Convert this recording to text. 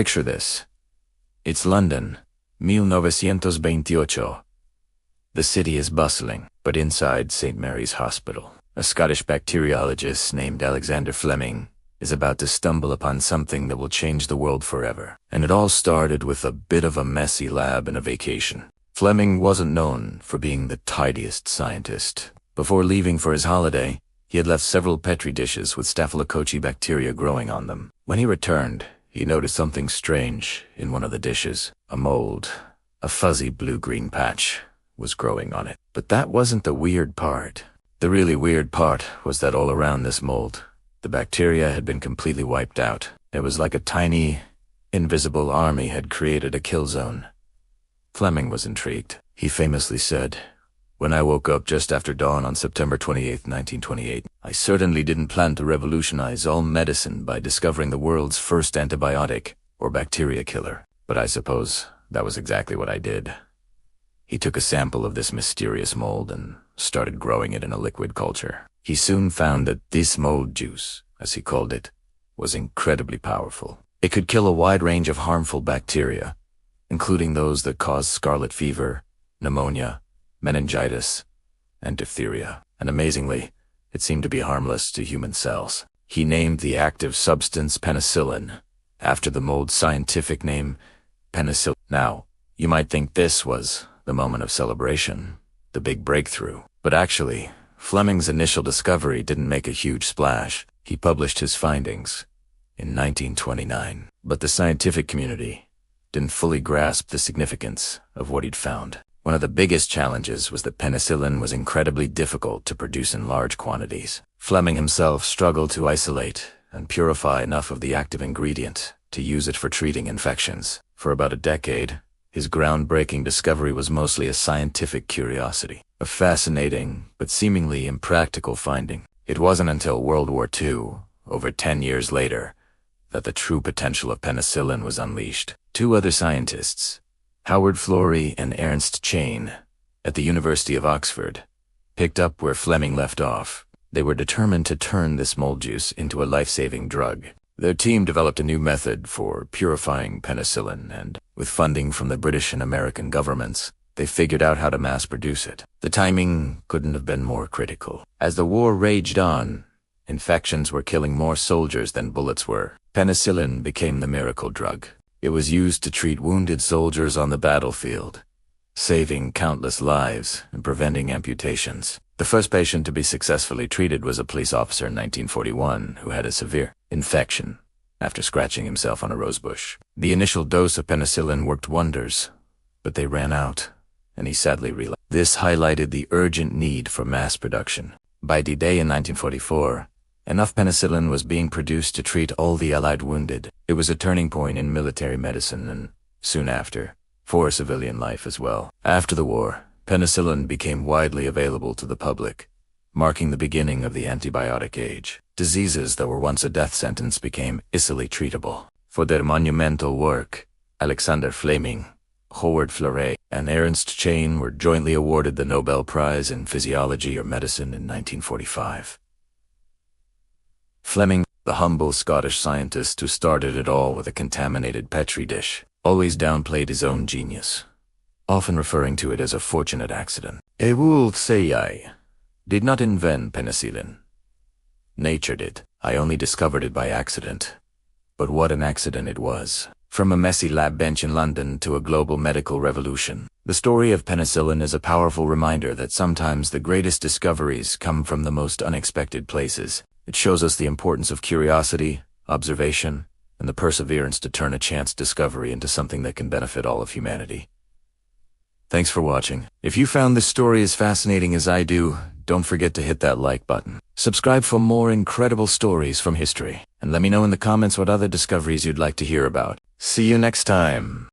Picture this. It's London, 1928. The city is bustling, but inside St. Mary's Hospital, a Scottish bacteriologist named Alexander Fleming is about to stumble upon something that will change the world forever. And it all started with a bit of a messy lab and a vacation. Fleming wasn't known for being the tidiest scientist. Before leaving for his holiday, he had left several petri dishes with Staphylococcus bacteria growing on them. When he returned, he noticed something strange in one of the dishes. A mold, a fuzzy blue-green patch, was growing on it. But that wasn't the weird part. The really weird part was that all around this mold, the bacteria had been completely wiped out. It was like a tiny, invisible army had created a kill zone. Fleming was intrigued. He famously said, "When I woke up just after dawn on September 28, 1928, I certainly didn't plan to revolutionize all medicine by discovering the world's first antibiotic or bacteria killer. But I suppose that was exactly what I did." He took a sample of this mysterious mold and started growing it in a liquid culture. He soon found that this mold juice, as he called it, was incredibly powerful. It could kill a wide range of harmful bacteria, including those that cause scarlet fever, pneumonia, meningitis, and diphtheria. And amazingly, it seemed to be harmless to human cells. He named the active substance penicillin, after the mold's scientific name, Penicillin. Now, you might think this was the moment of celebration, the big breakthrough. But actually, Fleming's initial discovery didn't make a huge splash. He published his findings in 1929. But the scientific community didn't fully grasp the significance of what he'd found. One of the biggest challenges was that penicillin was incredibly difficult to produce in large quantities. Fleming himself struggled to isolate and purify enough of the active ingredient to use it for treating infections. For about a decade, his groundbreaking discovery was mostly a scientific curiosity, a fascinating but seemingly impractical finding. It wasn't until World War II, over 10 years later, that the true potential of penicillin was unleashed. Two other scientists, Howard Florey and Ernst Chain, at the University of Oxford, picked up where Fleming left off. They were determined to turn this mold juice into a life-saving drug. Their team developed a new method for purifying penicillin, and with funding from the British and American governments, they figured out how to mass-produce it. The timing couldn't have been more critical. As the war raged on, infections were killing more soldiers than bullets were. Penicillin became the miracle drug. It was used to treat wounded soldiers on the battlefield, saving countless lives and preventing amputations. The first patient to be successfully treated was a police officer in 1941 who had a severe infection after scratching himself on a rosebush. The initial dose of penicillin worked wonders, but they ran out, and he sadly relapsed. This highlighted the urgent need for mass production. By D-Day in 1944, enough penicillin was being produced to treat all the Allied wounded. It was a turning point in military medicine and, soon after, for civilian life as well. After the war, penicillin became widely available to the public, marking the beginning of the antibiotic age. Diseases that were once a death sentence became easily treatable. For their monumental work, Alexander Fleming, Howard Florey, and Ernst Chain were jointly awarded the Nobel Prize in Physiology or Medicine in 1945. Fleming, the humble Scottish scientist who started it all with a contaminated petri dish, always downplayed his own genius, often referring to it as a fortunate accident. "I would say I did not invent penicillin. Nature did. I only discovered it by accident. But what an accident it was." From a messy lab bench in London to a global medical revolution, the story of penicillin is a powerful reminder that sometimes the greatest discoveries come from the most unexpected places. It shows us the importance of curiosity, observation, and the perseverance to turn a chance discovery into something that can benefit all of humanity. Thanks for watching. If you found this story as fascinating as I do, don't forget to hit that like button. Subscribe for more incredible stories from history, and let me know in the comments what other discoveries you'd like to hear about. See you next time.